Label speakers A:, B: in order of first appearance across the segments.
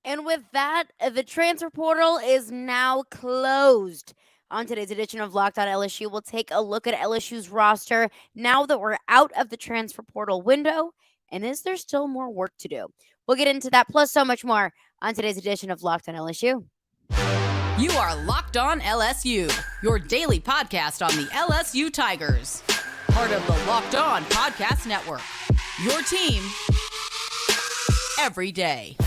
A: And with that, the transfer portal is now closed. On today's edition of Locked On LSU, we'll take a look at LSU's roster now that we're out of the transfer portal window. And is there still more work to do? We'll get into that plus so much more on today's edition of Locked On LSU.
B: You are Locked On LSU, your daily podcast on the LSU Tigers. Part of the Locked On Podcast Network. Your team every day.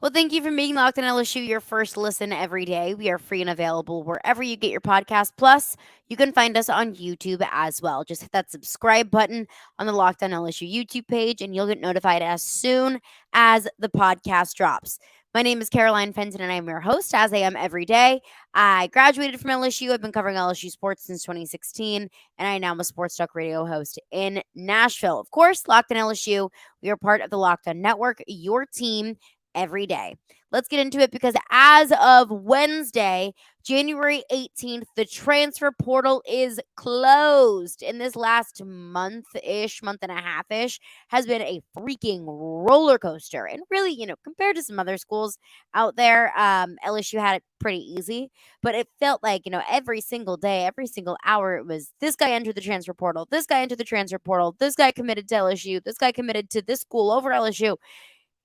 A: Well, thank you for making Locked On LSU your first listen every day. We are free and available wherever you get your podcast. Plus, you can find us on YouTube as well. Just hit that subscribe button on the Locked On LSU YouTube page, and you'll get notified as soon as the podcast drops. My name is Caroline Fenton, and I'm your host, as I am every day. I graduated from LSU. I've been covering LSU sports since 2016, and I now am a Sports Talk radio host in Nashville. Of course, Locked On LSU, we are part of the Locked On Network, your team every day. Let's get into it because as of Wednesday, January 18th, the transfer portal is closed. And this last month and a half-ish, has been a freaking roller coaster. And really, compared to some other schools out there, LSU had it pretty easy. But it felt like, every single day, every single hour, it was this guy entered the transfer portal, this guy entered the transfer portal, this guy committed to LSU, this guy committed to this school over LSU.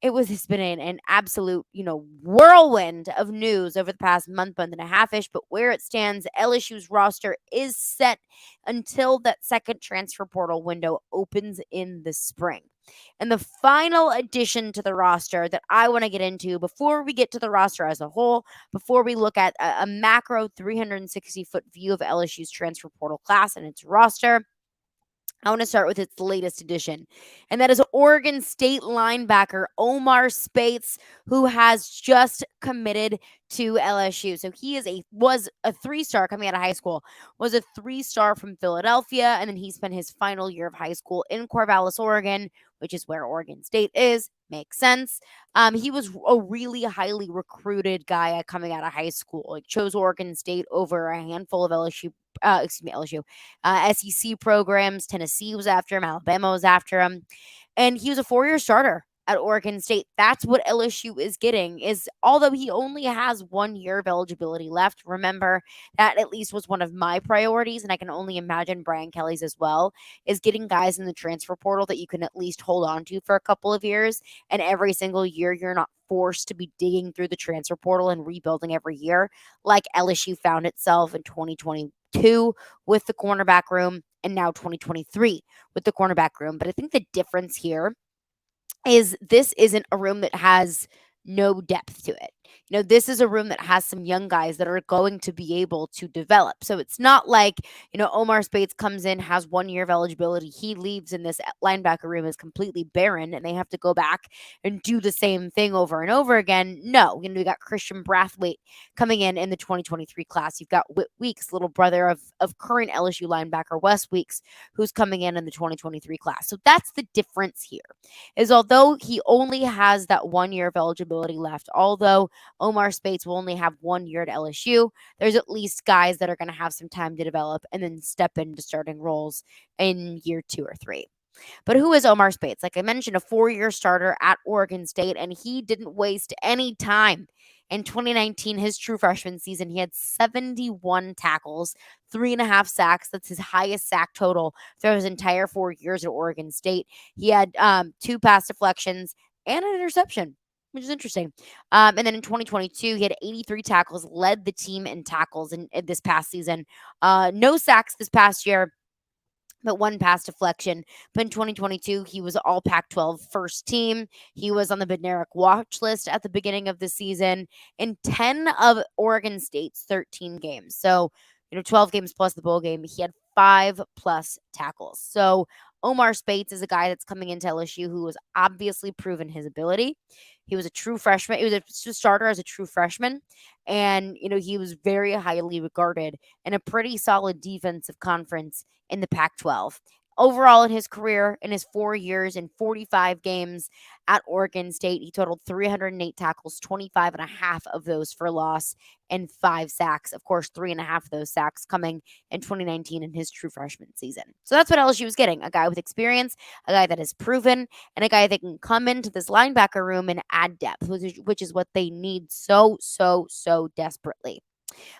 A: It's been an absolute, whirlwind of news over the past month and a half-ish. But where it stands, LSU's roster is set until that second transfer portal window opens in the spring. And the final addition to the roster that I want to get into before we get to the roster as a whole, before we look at a macro 360-foot view of LSU's transfer portal class and its roster, I want to start with its latest addition, and that is Oregon State linebacker Omar Speights, who has just committed to LSU. So he was a 3-star coming out of high school, was a 3-star from Philadelphia, and then he spent his final year of high school in Corvallis, Oregon, which is where Oregon State is. Makes sense. He was a really highly recruited guy coming out of high school. He chose Oregon State over a handful of LSU, SEC programs. Tennessee was after him. Alabama was after him. And he was a 4-year starter at Oregon State. That's what LSU is getting, is although he only has 1 year of eligibility left, remember that at least was one of my priorities, and I can only imagine Brian Kelly's as well, is getting guys in the transfer portal that you can at least hold on to for a couple of years, and every single year you're not forced to be digging through the transfer portal and rebuilding every year like LSU found itself in 2022 with the cornerback room, and now 2023 with the cornerback room. But I think the difference here is this isn't a room that has no depth to it. This is a room that has some young guys that are going to be able to develop. So it's not like, Omar Speights comes in, has 1 year of eligibility, he leaves, and this linebacker room is completely barren and they have to go back and do the same thing over and over again. No, we got Christian Brathwaite coming in the 2023 class. You've got Whit Weeks, little brother of current LSU linebacker Wes Weeks, who's coming in the 2023 class. So that's the difference here, is although he only has that 1 year of eligibility left, although Omar Speights will only have 1 year at LSU, there's at least guys that are going to have some time to develop and then step into starting roles in year 2 or 3. But who is Omar Speights? Like I mentioned, a 4-year starter at Oregon State, and he didn't waste any time. In 2019, his true freshman season, he had 71 tackles, 3.5 sacks. That's his highest sack total throughout his entire 4 years at Oregon State. He had 2 pass deflections and an interception, which is interesting. And then in 2022, he had 83 tackles, led the team in tackles in this past season. No sacks this past year, but 1 pass deflection. But in 2022, he was All Pac12 first team. He was on the Bednarik watch list at the beginning of the season in 10 of Oregon State's 13 games. So, 12 games plus the bowl game. He had 5+ tackles. So Omar Speights is a guy that's coming into LSU who has obviously proven his ability. He was a true freshman. He was a starter as a true freshman. And, he was very highly regarded in a pretty solid defensive conference in the Pac-12. Overall, in his career, in his 4 years and 45 games at Oregon State, he totaled 308 tackles, 25 and a half of those for loss, and 5 sacks. Of course, 3.5 of those sacks coming in 2019 in his true freshman season. So that's what LSU was getting, a guy with experience, a guy that is proven, and a guy that can come into this linebacker room and add depth, which is what they need so, so, so desperately.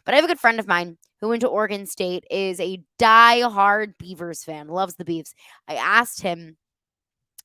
A: But I have a good friend of mine who went to Oregon State, is a die-hard Beavers fan, loves the Beavs. I asked him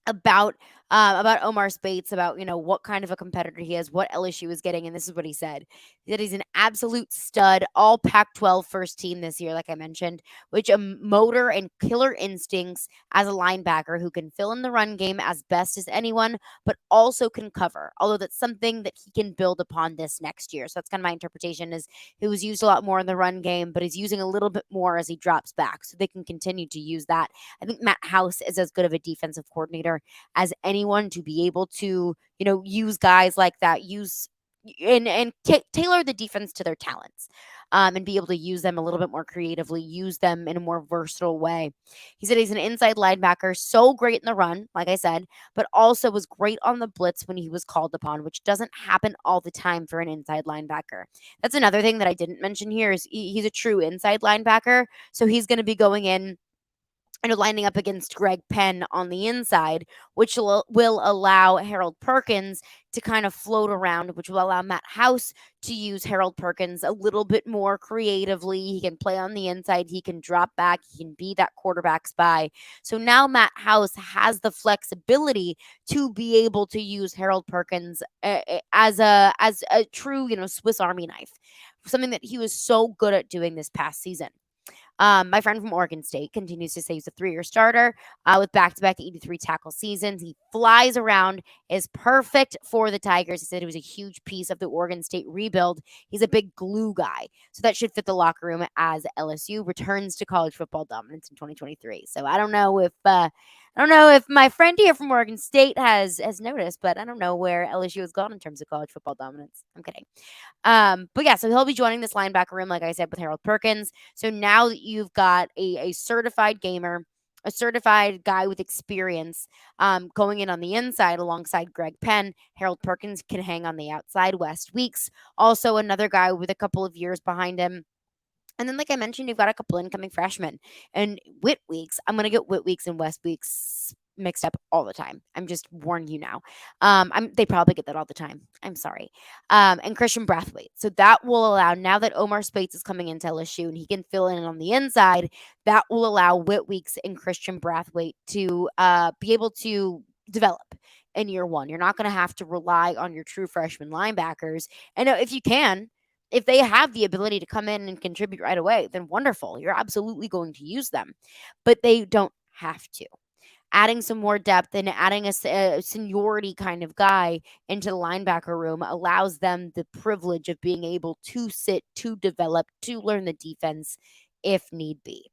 A: about Omar Speights, about what kind of a competitor he is, what LSU is getting, and this is what he said: that he's an absolute stud, all Pac-12 first team this year, like I mentioned, which a motor and killer instincts as a linebacker who can fill in the run game as best as anyone, but also can cover. Although that's something that he can build upon this next year. So that's kind of my interpretation: is he was used a lot more in the run game, but he's using a little bit more as he drops back, so they can continue to use that. I think Matt House is as good of a defensive coordinator as anyone to be able to, use guys like that, use and tailor the defense to their talents, and be able to use them a little bit more creatively, use them in a more versatile way. He said he's an inside linebacker, so great in the run, like I said, but also was great on the blitz when he was called upon, which doesn't happen all the time for an inside linebacker. That's another thing that I didn't mention here is he's a true inside linebacker, so he's going to be going in and lining up against Greg Penn on the inside, which will allow Harold Perkins to kind of float around, which will allow Matt House to use Harold Perkins a little bit more creatively. He can play on the inside, he can drop back, he can be that quarterback spy. So now Matt House has the flexibility to be able to use Harold Perkins as a true, Swiss Army knife, something that he was so good at doing this past season. My friend from Oregon State continues to say he's a 3-year starter with back-to-back 83 tackle seasons. He flies around, is perfect for the Tigers. He said he was a huge piece of the Oregon State rebuild. He's a big glue guy, so that should fit the locker room as LSU returns to college football dominance in 2023. So I don't know if my friend here from Oregon State has noticed, but I don't know where LSU has gone in terms of college football dominance. I'm kidding. But yeah, so he'll be joining this linebacker room, like I said, with Harold Perkins. So now that you've got a certified gamer, a certified guy with experience, going in on the inside alongside Greg Penn, Harold Perkins can hang on the outside. West Weeks, also another guy with a couple of years behind him. And then, like I mentioned, you've got a couple incoming freshmen. And Whit Weeks, I'm going to get Whit Weeks and West Weeks mixed up all the time. I'm just warning you now. They probably get that all the time. I'm sorry. And Christian Brathwaite. So that will allow, now that Omar Speights is coming into LSU and he can fill in on the inside, that will allow Whit Weeks and Christian Brathwaite to be able to develop in year one. You're not going to have to rely on your true freshman linebackers. And if you can, if they have the ability to come in and contribute right away, then wonderful. You're absolutely going to use them, but they don't have to. Adding some more depth and adding a seniority kind of guy into the linebacker room allows them the privilege of being able to sit, to develop, to learn the defense if need be.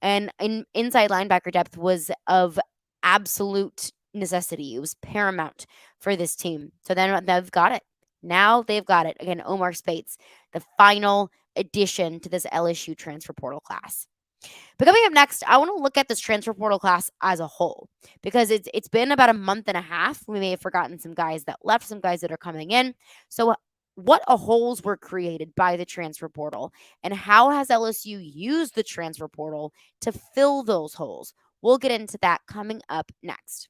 A: And inside linebacker depth was of absolute necessity. It was paramount for this team. So then they've got it. Now they've got it. Again, Omar Speights, the final addition to this LSU transfer portal class. But coming up next, I want to look at this transfer portal class as a whole, because it's been about a month and a half. We may have forgotten some guys that left, some guys that are coming in. So what holes were created by the transfer portal, and how has LSU used the transfer portal to fill those holes? We'll get into that coming up next.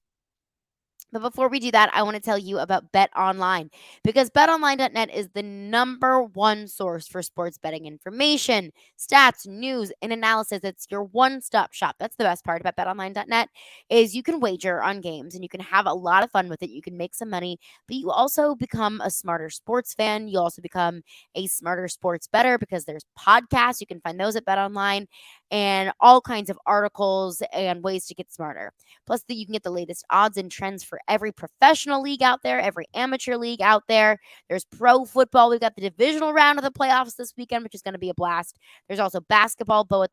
A: But before we do that, I want to tell you about Bet Online, because betonline.net is the number one source for sports betting information, stats, news, and analysis. It's your one-stop shop. That's the best part about betonline.net, is you can wager on games and you can have a lot of fun with it. You can make some money, but you also become a smarter sports fan. You also become a smarter sports bettor, because there's podcasts. You can find those at BetOnline, and all kinds of articles and ways to get smarter. Plus, you can get the latest odds and trends for every professional league out there, every amateur league out there. There's pro football. We've got the divisional round of the playoffs this weekend, which is going to be a blast. There's also basketball, both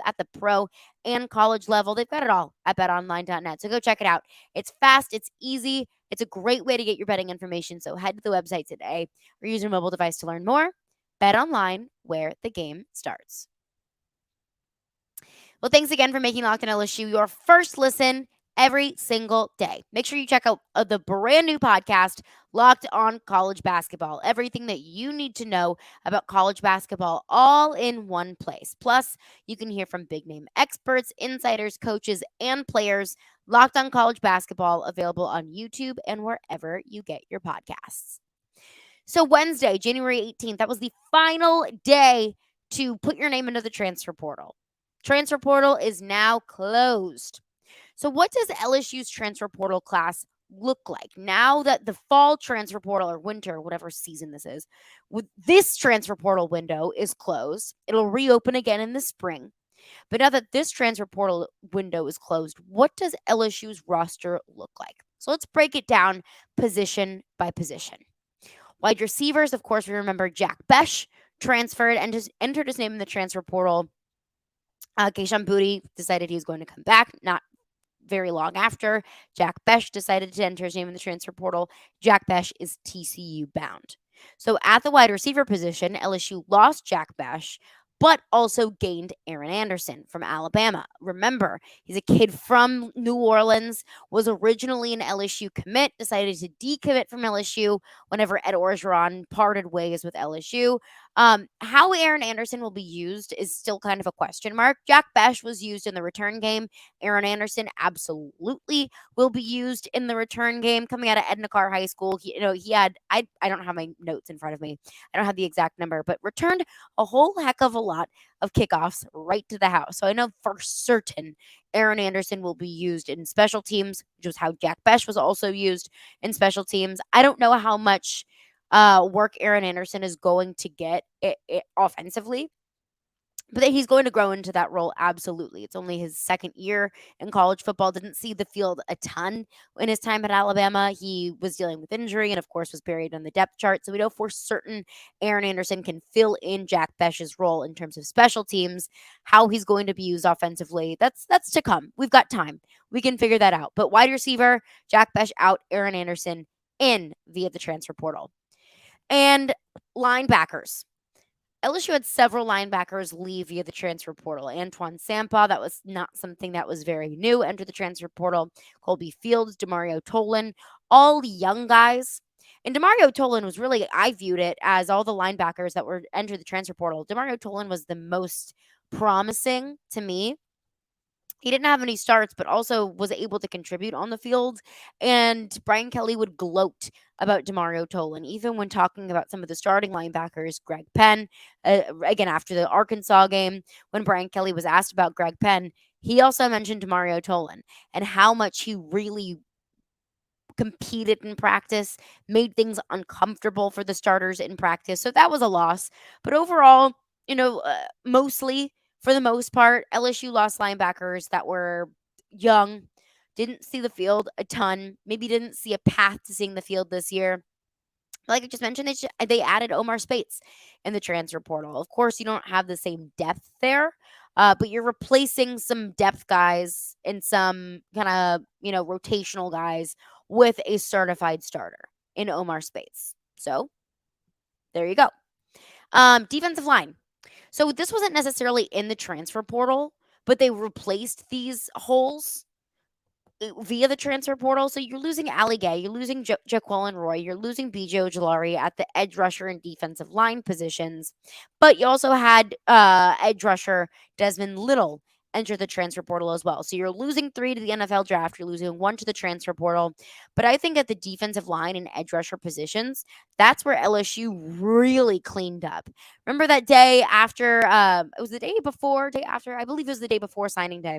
A: at the pro and college level. They've got it all at betonline.net. So go check it out. It's fast. It's easy. It's a great way to get your betting information. So head to the website today or use your mobile device to learn more. Bet Online, where the game starts. Well, thanks again for making Locked On LSU your first listen every single day. Make sure you check out the brand new podcast, Locked On College Basketball. Everything that you need to know about college basketball all in one place. Plus, you can hear from big name experts, insiders, coaches, and players. Locked On College Basketball, available on YouTube and wherever you get your podcasts. So, Wednesday, January 18th, that was the final day to put your name into the transfer portal. Transfer portal is now closed. So, what does LSU's transfer portal class look like now that the fall transfer portal or winter, whatever season this is, with this transfer portal window is closed? It'll reopen again in the spring. But now that this transfer portal window is closed, what does LSU's roster look like? So let's break it down position by position. Wide receivers, of course, we remember Jack Bech transferred and just entered his name in the transfer portal. Keishan Booty decided he was going to come back, not very long after. Jack Bech decided to enter his name in the transfer portal. Jack Bech is TCU bound. So at the wide receiver position, LSU lost Jack Bech, but also gained Aaron Anderson from Alabama. Remember, he's a kid from New Orleans, was originally an LSU commit, decided to decommit from LSU whenever Ed Orgeron parted ways with LSU. How Aaron Anderson will be used is still kind of a question mark. Jack Bech was used in the return game. Aaron Anderson absolutely will be used in the return game. Coming out of Edna Carr High School, he had I don't have my notes in front of me. I don't have the exact number, but returned a whole heck of a lot of kickoffs right to the house. So I know for certain Aaron Anderson will be used in special teams, which was how Jack Bech was also used in special teams. I don't know how much work Aaron Anderson is going to get offensively, but he's going to grow into that role absolutely. It's only his second year in college football. Didn't see the field a ton in his time at Alabama. He was dealing with injury and, of course, was buried on the depth chart. So we know for certain Aaron Anderson can fill in Jack Bech's role in terms of special teams. How he's going to be used offensively, that's to come. We've got time. We can figure that out. But wide receiver, Jack Bech out, Aaron Anderson in via the transfer portal. And linebackers. LSU had several linebackers leave via the transfer portal. Antoine Sampa, that was not something that was very new, entered the transfer portal. Colby Fields, Demario Tolan, all young guys. And Demario Tolan was really, I viewed it as all the linebackers that were entered the transfer portal. Demario Tolan was the most promising to me. He didn't have any starts, but also was able to contribute on the field. And Brian Kelly would gloat about Demario Tolan, even when talking about some of the starting linebackers, Greg Penn. Again, after the Arkansas game, when Brian Kelly was asked about Greg Penn, he also mentioned Demario Tolan and how much he really competed in practice, made things uncomfortable for the starters in practice. So that was a loss. But overall, mostly for the most part, LSU lost linebackers that were young, didn't see the field a ton, maybe didn't see a path to seeing the field this year. Like I just mentioned, they added Omar Speights in the transfer portal. Of course, you don't have the same depth there, but you're replacing some depth guys and some kind of, rotational guys with a certified starter in Omar Speights. So there you go. Defensive line. So this wasn't necessarily in the transfer portal, but they replaced these holes via the transfer portal. So you're losing Ali Gay, you're losing Jaquelin Roy, you're losing BJ Ojolari at the edge rusher and defensive line positions. But you also had edge rusher Desmond Little enter the transfer portal as well. So you're losing 3 to the NFL draft, you're losing 1 to the transfer portal. But I think at the defensive line and edge rusher positions, that's where LSU really cleaned up. Remember that day after, it was the day after, I believe it was the day before signing day.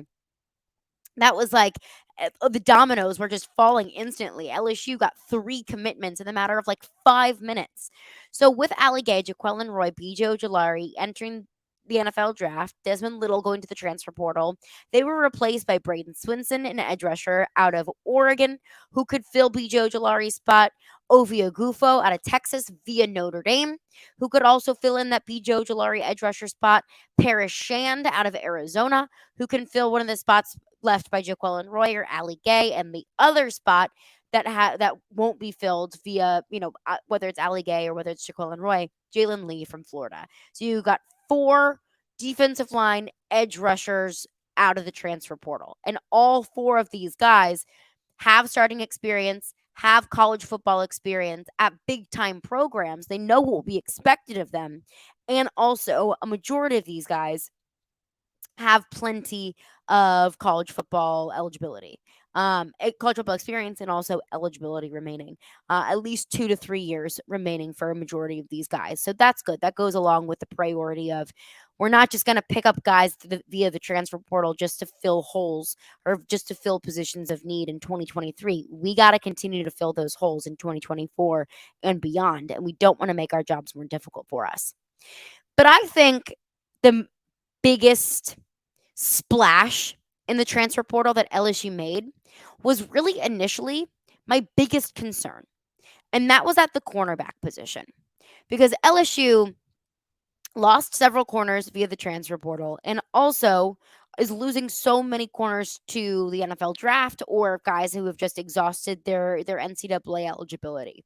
A: That was like the dominoes were just falling instantly. LSU got 3 commitments in the matter of like 5 minutes. So with Ali Gay, Jaquelin Roy, BJ Ojolari entering the NFL draft, Desmond Little going to the transfer portal, they were replaced by Braden Swinson, an edge rusher out of Oregon, who could fill BJ Ojolari's spot. Ovie Ogufo out of Texas via Notre Dame, who could also fill in that BJ Ojolari edge rusher spot. Paris Shand out of Arizona, who can fill one of the spots left by Jaquelin Roy or Ali Gay, and the other spot that won't be filled via, whether it's Ali Gay or whether it's Jaquelin Roy, Jalen Lee from Florida. So you got 4 defensive line edge rushers out of the transfer portal. And all 4 of these guys have starting experience, have college football experience at big time programs. They know what will be expected of them. And also, a majority of these guys have plenty of college football eligibility, college football experience, and also eligibility remaining. At least 2 to 3 years remaining for a majority of these guys. So that's good. That goes along with the priority of we're not just going to pick up guys via the transfer portal just to fill holes or just to fill positions of need in 2023. We got to continue to fill those holes in 2024 and beyond. And we don't want to make our jobs more difficult for us. But I think the biggest splash in the transfer portal that LSU made was really initially my biggest concern. And that was at the cornerback position. Because LSU lost several corners via the transfer portal and also is losing so many corners to the NFL draft or guys who have just exhausted their NCAA eligibility.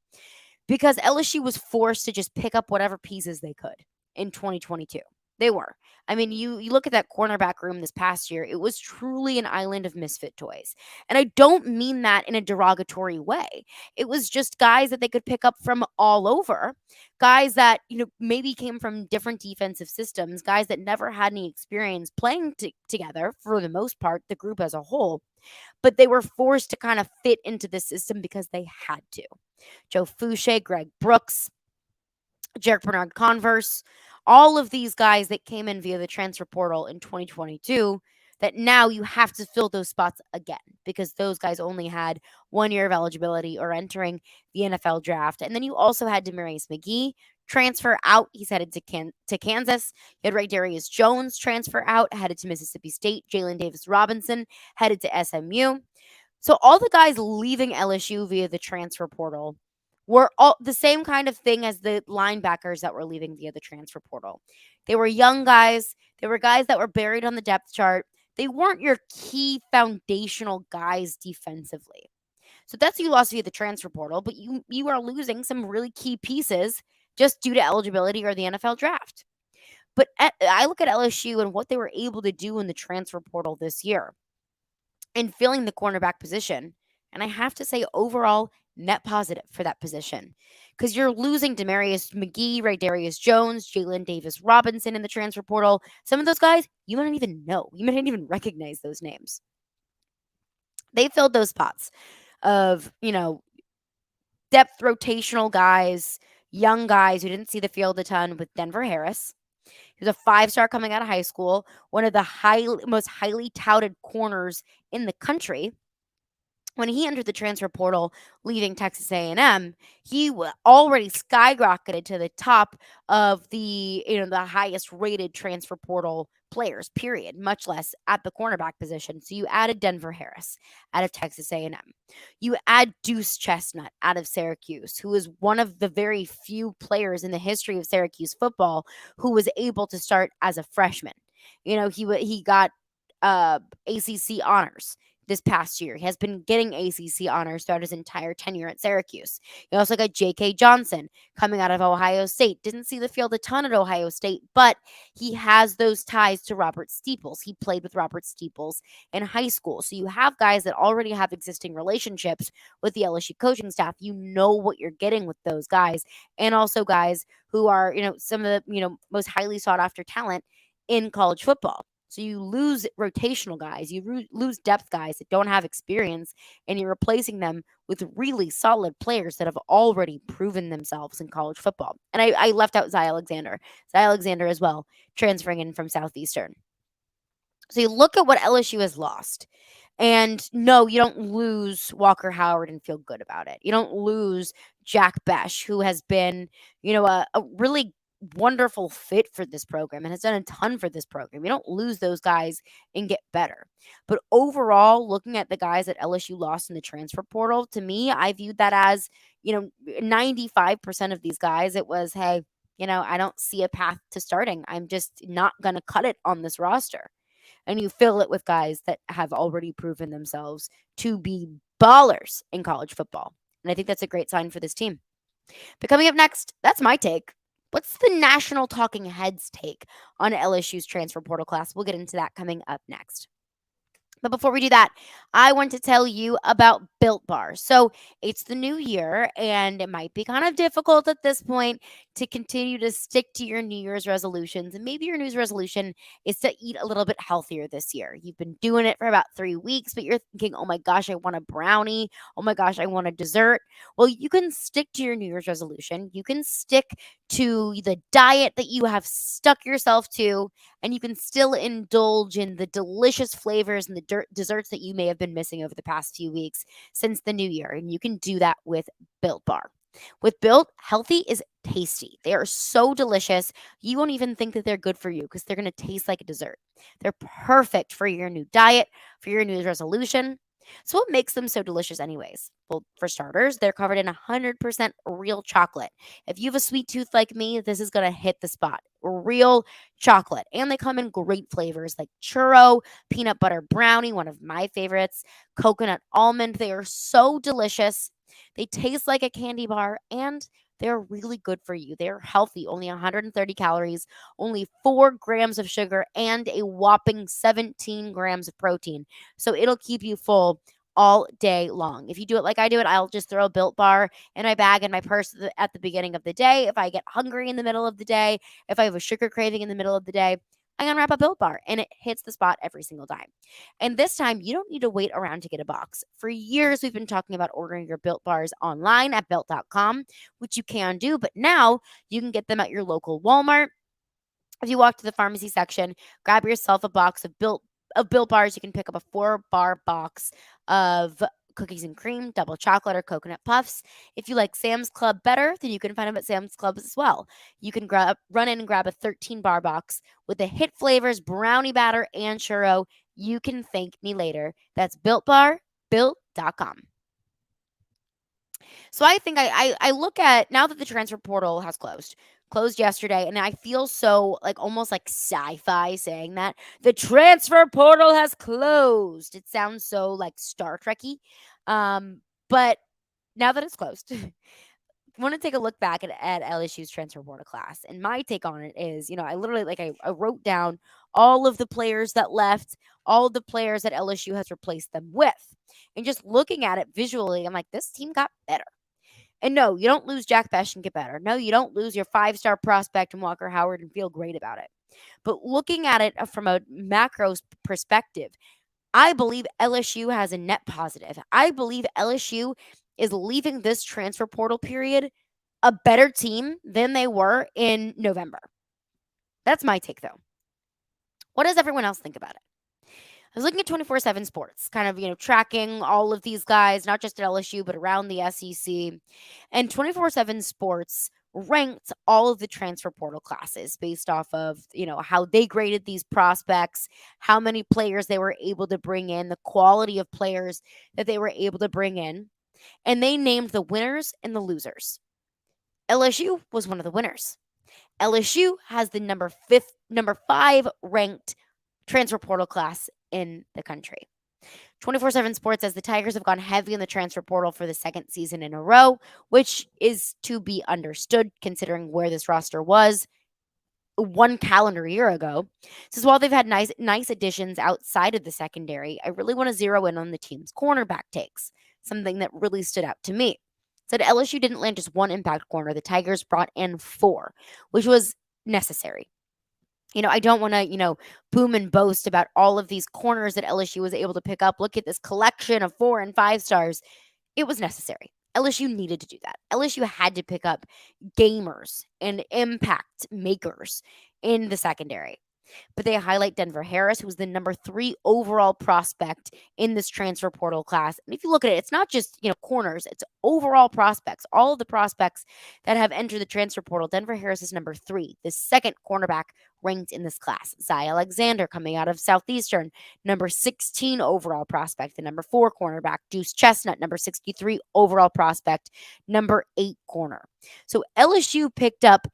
A: Because LSU was forced to just pick up whatever pieces they could in 2022. They were. I mean, you look at that cornerback room this past year, it was truly an island of misfit toys. And I don't mean that in a derogatory way. It was just guys that they could pick up from all over, guys that, maybe came from different defensive systems, guys that never had any experience playing together for the most part, the group as a whole, but they were forced to kind of fit into the system because they had to. Joe Fouché, Greg Brooks, Jarek Bernard Converse, all of these guys that came in via the transfer portal in 2022 that now you have to fill those spots again because those guys only had 1 year of eligibility or entering the NFL draft. And then you also had Demarius McGee transfer out. He's headed to Kansas. You had Ray Darius Jones transfer out, headed to Mississippi State. Jalen Davis Robinson headed to SMU. So all the guys leaving LSU via the transfer portal were all the same kind of thing as the linebackers that were leaving via the transfer portal. They were young guys. They were guys that were buried on the depth chart. They weren't your key foundational guys defensively. So that's who you lost via the transfer portal, but you are losing some really key pieces just due to eligibility or the NFL draft. But I look at LSU and what they were able to do in the transfer portal this year in filling the cornerback position. And I have to say, overall, net positive for that position because you're losing Demarius McGee, Ray Darius Jones, Jalen Davis Robinson in the transfer portal. Some of those guys you might not even know. You might not even recognize those names. They filled those spots of, depth rotational guys, young guys who didn't see the field a ton with Denver Harris. He was a 5-star coming out of high school, one of the most highly touted corners in the country. When he entered the transfer portal, leaving Texas A&M, he already skyrocketed to the top of the highest rated transfer portal players, period, much less at the cornerback position. So you added Denver Harris out of Texas A&M. You add Deuce Chestnut out of Syracuse, who is one of the very few players in the history of Syracuse football who was able to start as a freshman. He got ACC honors this past year. He has been getting ACC honors throughout his entire tenure at Syracuse. You also got J.K. Johnson coming out of Ohio State. Didn't see the field a ton at Ohio State, but he has those ties to Robert Steeples. He played with Robert Steeples in high school. So you have guys that already have existing relationships with the LSU coaching staff. You know what you're getting with those guys. And also guys who are, some of the, most highly sought after talent in college football. So you lose rotational guys, you lose depth guys that don't have experience, and you're replacing them with really solid players that have already proven themselves in college football. And I left out Zy Alexander as well, transferring in from Southeastern. So you look at what LSU has lost. And no, you don't lose Walker Howard and feel good about it. You don't lose Jack Bech, who has been, a really wonderful fit for this program and has done a ton for this program. You don't lose those guys and get better. But overall, looking at the guys that LSU lost in the transfer portal, to me, I viewed that as, 95% of these guys, it was, hey, I don't see a path to starting. I'm just not going to cut it on this roster. And you fill it with guys that have already proven themselves to be ballers in college football. And I think that's a great sign for this team. But coming up next, that's my take. What's the national talking heads take on LSU's transfer portal class? We'll get into that coming up next. But before we do that, I want to tell you about Built Bar. So it's the new year, and it might be kind of difficult at this point to continue to stick to your New Year's resolutions. And maybe your New Year's resolution is to eat a little bit healthier this year. You've been doing it for about 3 weeks, but you're thinking, oh my gosh, I want a brownie. Oh my gosh, I want a dessert. Well, you can stick to your New Year's resolution. You can stick to the diet that you have stuck yourself to, and you can still indulge in the delicious flavors and the desserts that you may have been missing over the past few weeks since the new year. And you can do that with Built Bar. With Built, healthy is tasty. They are so delicious. You won't even think that they're good for you because they're going to taste like a dessert. They're perfect for your new diet, for your New Year's resolution. So, what makes them so delicious, anyways? Well, for starters, they're covered in 100% real chocolate. If you have a sweet tooth like me, this is going to hit the spot. Real chocolate. And they come in great flavors like churro, peanut butter brownie, one of my favorites, coconut almond. They are so delicious. They taste like a candy bar and they're really good for you. They're healthy, only 130 calories, only 4 grams of sugar, and a whopping 17 grams of protein. So it'll keep you full all day long. If you do it like I do it, I'll just throw a Built Bar in my bag and my purse at the beginning of the day. If I get hungry in the middle of the day, if I have a sugar craving in the middle of the day, I'm gonna wrap a Built Bar and it hits the spot every single time. And this time, you don't need to wait around to get a box. For years, we've been talking about ordering your Built Bars online at built.com, which you can do, but now you can get them at your local Walmart. If you walk to the pharmacy section, grab yourself a box of Built Bars. You can pick up a 4-bar box of cookies and cream, double chocolate, or coconut puffs. If you like Sam's Club better, then you can find them at Sam's Club as well. You can run in and grab a 13-bar box with the hit flavors, brownie batter, and churro. You can thank me later. That's Built Bar, built.com. So I think I look at now that the transfer portal has closed yesterday, and I feel so like almost like sci-fi saying that the transfer portal has closed. It sounds so like Star Trekky, but now that it's closed, I want to take a look back at LSU's transfer portal class, and my take on it is, I literally I wrote down all of the players that left, all of the players that LSU has replaced them with, and just looking at it visually, I'm like, this team got better. And no, you don't lose Jack Bech and get better. No, you don't lose your 5-star prospect in Walker Howard and feel great about it. But looking at it from a macro perspective, I believe LSU has a net positive. I believe LSU is leaving this transfer portal period a better team than they were in November. That's my take, though. What does everyone else think about it? I was looking at 24/7 Sports, kind of, tracking all of these guys, not just at LSU, but around the SEC. And 24/7 Sports ranked all of the transfer portal classes based off of, how they graded these prospects, how many players they were able to bring in, the quality of players that they were able to bring in. And they named the winners and the losers. LSU was one of the winners. LSU has the number 5 ranked transfer portal class in the country. 24/7 Sports says the Tigers have gone heavy in the transfer portal for the second season in a row, which is to be understood considering where this roster was one calendar year ago. Says while they've had nice additions outside of the secondary, I really want to zero in on the team's cornerback takes, something that really stood out to me. Said LSU didn't land just one impact corner. The Tigers brought in 4, which was necessary. I don't want to, boom and boast about all of these corners that LSU was able to pick up. Look at this collection of 4 and 5 stars. It was necessary. LSU needed to do that. LSU had to pick up gamers and impact makers in the secondary. But they highlight Denver Harris, who was the number 3 overall prospect in this transfer portal class. And if you look at it, it's not just, corners, it's overall prospects. All of the prospects that have entered the transfer portal, Denver Harris is number 3, the second cornerback ranked in this class. Zy Alexander, coming out of Southeastern, number 16 overall prospect, the number 4 cornerback. Deuce Chestnut, number 63 overall prospect, number 8 corner. So LSU picked up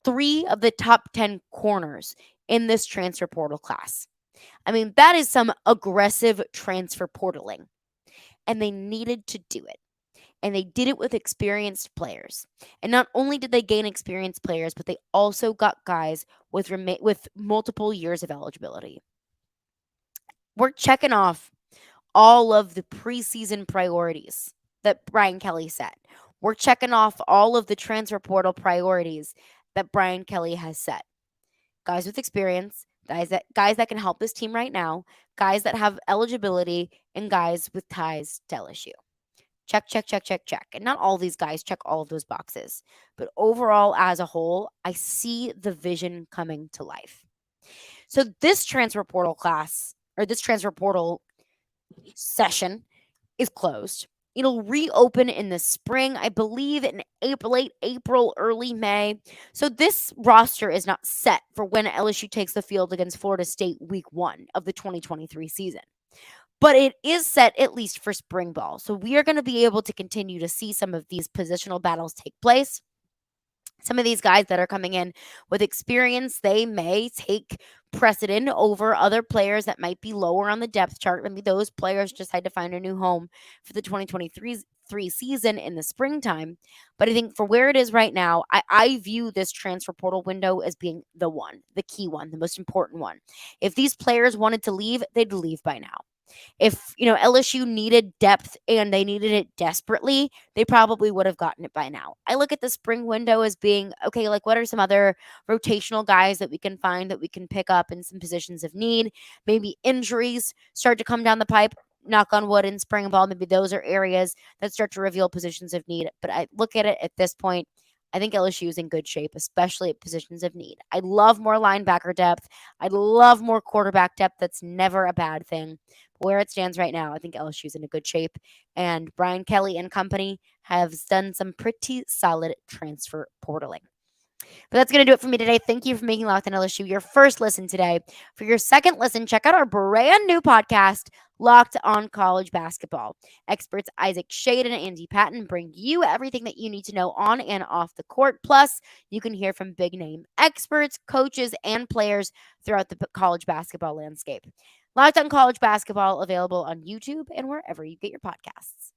A: 3 of the top 10 corners in this transfer portal class. I mean, that is some aggressive transfer portaling. And they needed to do it. And they did it with experienced players. And not only did they gain experienced players, but they also got guys with multiple years of eligibility. We're checking off all of the preseason priorities that Brian Kelly set. We're checking off all of the transfer portal priorities that Brian Kelly has set. Guys with experience, guys that can help this team right now, guys that have eligibility, and guys with ties to LSU. Check, check, check, check, check. And not all these guys check all of those boxes. But overall, as a whole, I see the vision coming to life. So this transfer portal class, or this transfer portal session, is closed. It'll reopen in the spring, I believe in April, late April, early May. So this roster is not set for when LSU takes the field against Florida State week 1 of the 2023 season. But it is set at least for spring ball. So we are going to be able to continue to see some of these positional battles take place. Some of these guys that are coming in with experience, they may take precedent over other players that might be lower on the depth chart. Maybe those players just had to find a new home for the 2023 season in the springtime. But I think for where it is right now, I view this transfer portal window as being the one, the key one, the most important one. If these players wanted to leave, they'd leave by now. If, LSU needed depth and they needed it desperately, they probably would have gotten it by now. I look at the spring window as being, okay, like what are some other rotational guys that we can find that we can pick up in some positions of need? Maybe injuries start to come down the pipe. Knock on wood in spring ball. Maybe those are areas that start to reveal positions of need. But I look at it at this point, I think LSU is in good shape, especially at positions of need. I'd love more linebacker depth. I'd love more quarterback depth. That's never a bad thing. Where it stands right now, I think LSU is in a good shape. And Brian Kelly and company have done some pretty solid transfer portaling. But that's going to do it for me today. Thank you for making Locked On LSU your first listen today. For your second listen, check out our brand new podcast, Locked On College Basketball. Experts Isaac Shade and Andy Patton bring you everything that you need to know on and off the court. Plus, you can hear from big name experts, coaches, and players throughout the college basketball landscape. Locked On College Basketball available on YouTube and wherever you get your podcasts.